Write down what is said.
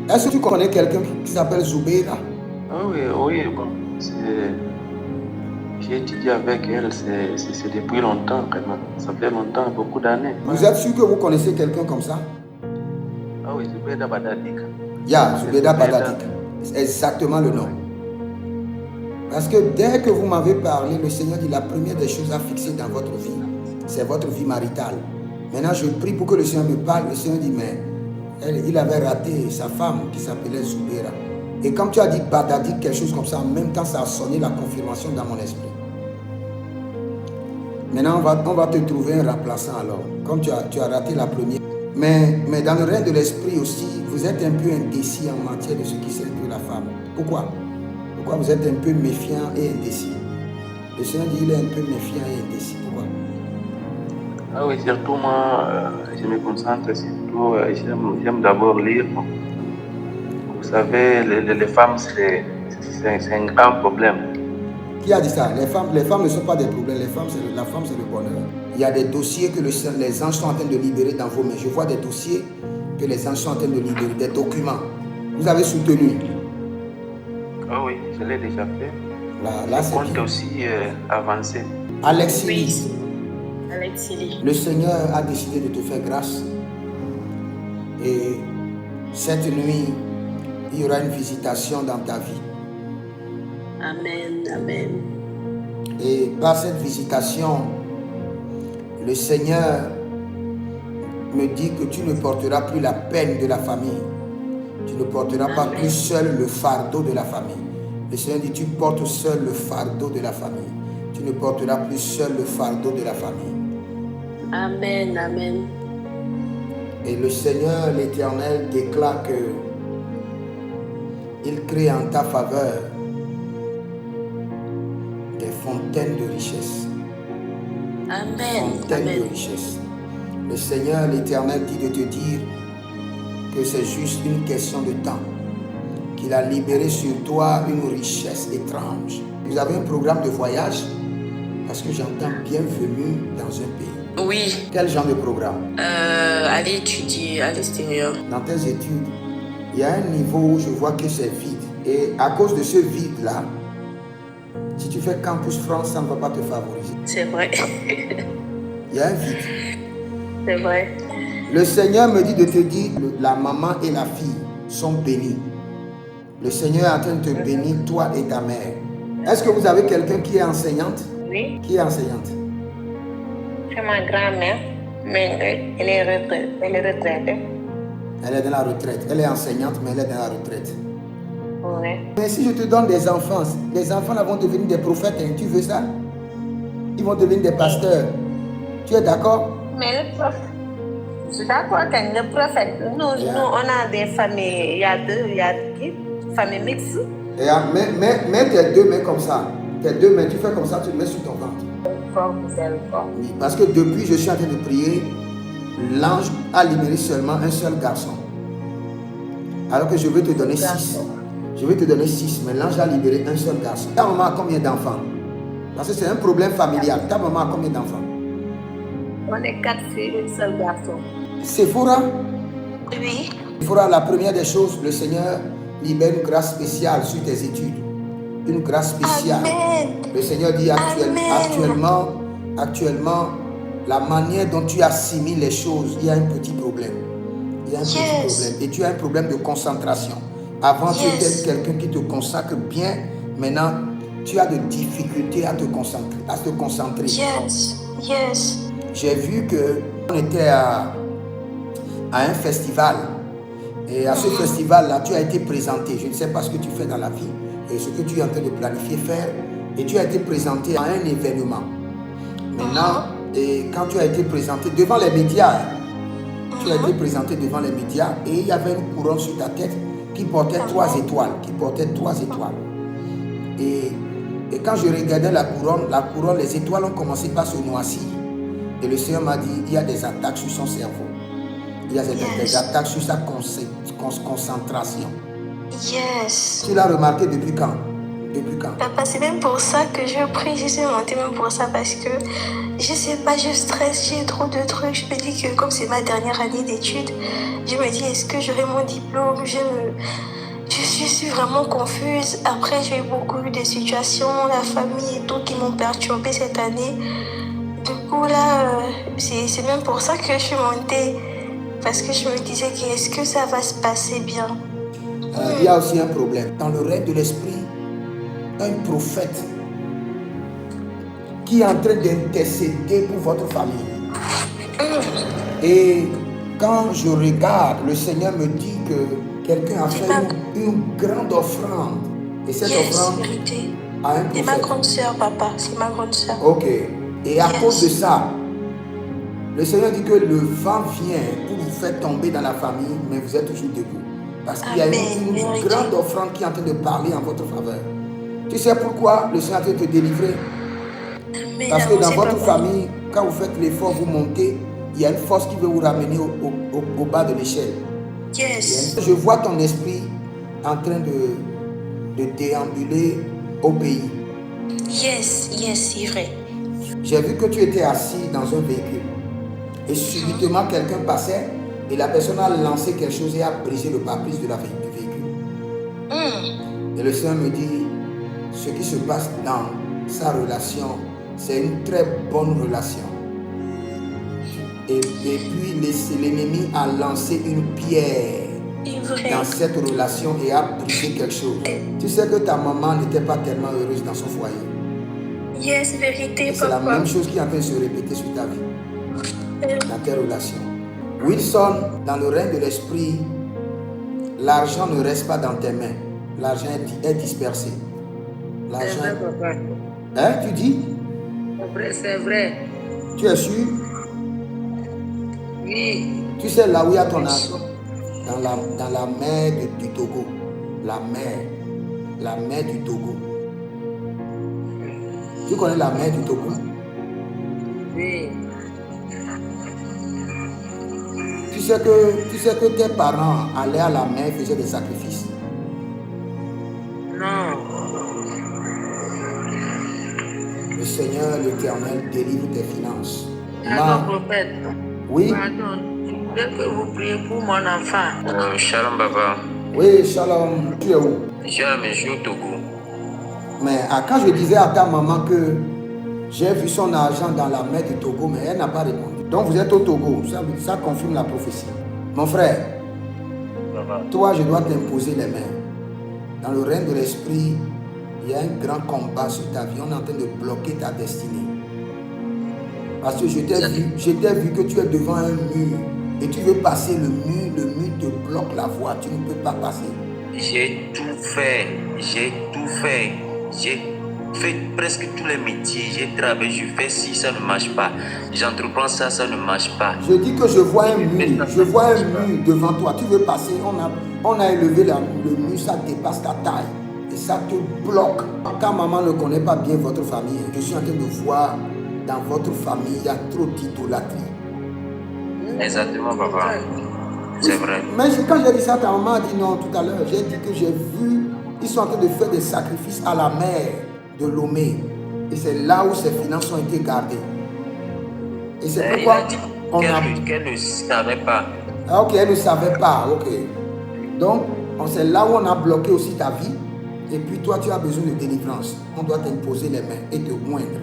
Est-ce que tu connais quelqu'un qui s'appelle Zubeira? Ah oui, oui, bon, j'ai étudié avec elle, c'est depuis longtemps quand même. Ça fait longtemps, beaucoup d'années. Vous êtes sûr que vous connaissez quelqu'un comme ça? Ah oui, Zubeda Badadik. Ya, Zubeida Badadik. C'est exactement le nom. Parce que dès que vous m'avez parlé, le Seigneur dit la première des choses à fixer dans votre vie, c'est votre vie maritale. Maintenant, je prie pour que le Seigneur me parle. Le Seigneur dit, mais il avait raté sa femme qui s'appelait Zubeira. Et comme tu as dit Badadik, quelque chose comme ça, en même temps, ça a sonné la confirmation dans mon esprit. Maintenant, on va te trouver un remplaçant alors, comme tu as raté la première. Mais dans le règne de l'esprit aussi, vous êtes un peu indécis en matière de ce qui c'est que la femme. Pourquoi? Pourquoi vous êtes un peu méfiant et indécis? Le Seigneur dit qu'il est un peu méfiant et indécis. Pourquoi? Ah oui, surtout moi, je me concentre surtout, j'aime d'abord lire. Vous savez, les femmes, c'est un grand problème. Qui a dit ça? Les femmes ne sont pas des problèmes. La femme, c'est le bonheur. Il y a des dossiers que les anges sont en train de libérer dans vos mains. Je vois des dossiers que les anges sont en train de libérer, des documents. Vous avez soutenu. Ah oui, je l'ai déjà fait. Là, je compte aussi avancer. Alexis, oui. Alexis, le Seigneur a décidé de te faire grâce. Et cette nuit, il y aura une visitation dans ta vie. Amen, amen. Et par cette visitation, le Seigneur me dit que tu ne porteras plus la peine de la famille. Tu ne porteras pas plus seul le fardeau de la famille. Le Seigneur dit, tu portes seul le fardeau de la famille. Tu ne porteras plus seul le fardeau de la famille. Amen, amen. Et le Seigneur, l'Éternel, déclare que il crée en ta faveur des fontaines de richesse. Amen. Fontaines amen. de richesse. Le Seigneur, l'Éternel, dit de te dire que c'est juste une question de temps. Qu'il a libéré sur toi une richesse étrange. Vous avez un programme de voyage? Parce que j'entends bienvenue dans un pays. Oui. Quel genre de programme? Aller étudier à l'extérieur. Dans tes études, il y a un niveau où je vois que c'est vide. Et à cause de ce vide-là, si tu fais Campus France, ça ne va pas te favoriser. C'est vrai. Il y a un vide. C'est vrai. Le Seigneur me dit de te dire, la maman et la fille sont bénies. Le Seigneur est en train de te bénir, toi et ta mère. Est-ce que vous avez quelqu'un qui est enseignante? Oui. Qui est enseignante? C'est ma grand-mère, mais elle est retraitée. Elle est retraitée. Elle est dans la retraite. Elle est enseignante, mais elle est dans la retraite. Oui. Mais si je te donne des enfants, les enfants là vont devenir des prophètes. Hein. Tu veux ça? Ils vont devenir des pasteurs. Tu es d'accord? Mais le prophète, je suis d'accord avec le prophète. Nous, on a des familles, il y a des familles mixtes. Et mets tes deux mains comme ça. Tes deux mains, tu fais comme ça, tu le mets sur ton ventre. Oui, parce que depuis, je suis en train de prier, l'ange a libéré seulement un seul garçon. Alors que je vais te donner 6. Je vais te donner 6, mais l'ange a libéré un seul garçon. Ta maman a combien d'enfants? Parce que c'est un problème familial. Ta maman a combien d'enfants? On est 4 filles, un seul garçon. Sephora? Oui. Sephora, la première des choses, le Seigneur libère une grâce spéciale sur tes études. Une grâce spéciale. Amen. Le Seigneur dit actuellement, la manière dont tu assimiles les choses, il y a un petit problème. Il y a un petit problème. Et tu as un problème de concentration. Avant, tu étais quelqu'un qui te consacre bien. Maintenant, tu as des difficultés à te concentrer. J'ai vu que on était à un festival. Et à ce festival-là, tu as été présenté. Je ne sais pas ce que tu fais dans la vie et ce que tu es en train de planifier faire. Et tu as été présenté à un événement. Maintenant, et quand tu as été présenté devant les médias, tu as été présenté devant les médias et il y avait une couronne sur ta tête qui portait 3 étoiles. Et quand je regardais la couronne, les étoiles ont commencé par se noircir. Et le Seigneur m'a dit, il y a des attaques sur son cerveau. Il y a des attaques sur sa concentration. Tu l'as remarqué depuis quand? Depuis quand? Papa, c'est même pour ça que je prie, je suis montée même pour ça parce que je sais pas, je stresse, j'ai trop de trucs. Je me dis que comme c'est ma dernière année d'études, je me dis est-ce que j'aurai mon diplôme? Je suis vraiment confuse. Après, j'ai eu beaucoup de situations, la famille et tout qui m'ont perturbée cette année. Du coup, là, c'est même pour ça que je suis montée. Parce que je me disais que est-ce que ça va se passer bien? Il y a aussi un problème. Dans le règne de l'esprit, un prophète qui est en train d'intercéder pour votre famille. Et quand je regarde, le Seigneur me dit que quelqu'un a fait une grande offrande. Et cette offrande vérité. a un C'est prophète. ma grande sœur, papa. C'est ma grande sœur. Ok. Et à cause de ça, le Seigneur dit que le vent vient pour vous faire tomber dans la famille, mais vous êtes toujours debout. Parce qu'il y a une grande offrande qui est en train de parler en votre faveur. Tu sais pourquoi le Seigneur est en train de te délivrer? Amen. Parce que dans votre famille, quand vous faites l'effort, vous montez, il y a une force qui veut vous ramener au bas de l'échelle. Yes. Je vois ton esprit en train de déambuler au pays. Yes, c'est vrai. J'ai vu que tu étais assis dans un véhicule. Et subitement, quelqu'un passait et la personne a lancé quelque chose et a brisé le pare-brise du véhicule. Et le Seigneur me dit, ce qui se passe dans sa relation, c'est une très bonne relation. Et puis l'ennemi a lancé une pierre dans cette relation et a brisé quelque chose. Tu sais que ta maman n'était pas tellement heureuse dans son foyer. Yes, vérité, c'est la même chose qui est en train de se répéter sur ta vie, dans tes relations. Wilson, dans le règne de l'esprit, l'argent ne reste pas dans tes mains. L'argent est dispersé. L'argent. C'est vrai, papa. Hein, tu dis? C'est vrai. Tu es sûr? Oui. Tu sais là où il y a ton argent? Dans la mer du Togo. La mer du Togo. Tu connais la mer du Togo? Oui. Tu sais que tes parents allaient à la mer et faisaient des sacrifices. Non. Le Seigneur, l'Éternel, délivre tes finances. Pardon, prophète. Oui. Pardon, je voudrais que vous priez pour mon enfant. Shalom, papa. Oui, shalom. Tu es où? Je suis à la maison au Togo. Mais quand je disais à ta maman que j'ai vu son argent dans la mer du Togo, mais elle n'a pas répondu. Donc vous êtes au Togo, ça confirme la prophétie. Mon frère, toi je dois t'imposer les mains. Dans le règne de l'esprit, il y a un grand combat sur ta vie. On est en train de bloquer ta destinée. Parce que je t'ai vu que tu es devant un mur et tu veux passer le mur te bloque la voie, tu ne peux pas passer. J'ai tout fait, j'ai fait presque tous les métiers, j'ai travaillé, je fais ci, ça ne marche pas. J'entreprends ça, ça ne marche pas. Je dis que je vois un mur devant toi, tu veux passer, on a élevé le mur, ça dépasse ta taille et ça te bloque. Quand maman ne connaît pas bien votre famille, je suis en train de voir dans votre famille, il y a trop d'idolâtrie. Exactement, papa. C'est vrai. Mais quand j'ai dit ça, ta maman a dit non tout à l'heure. J'ai dit que j'ai vu, ils sont en train de faire des sacrifices à la mer de Lomé. Et c'est là où ses finances ont été gardées. Et c'est pourquoi qu'elle ne savait pas. Ah, ok, elle ne savait pas. Ok. Donc, c'est là où on a bloqué aussi ta vie. Et puis toi, tu as besoin de délivrance. On doit t'imposer les mains et te moindre.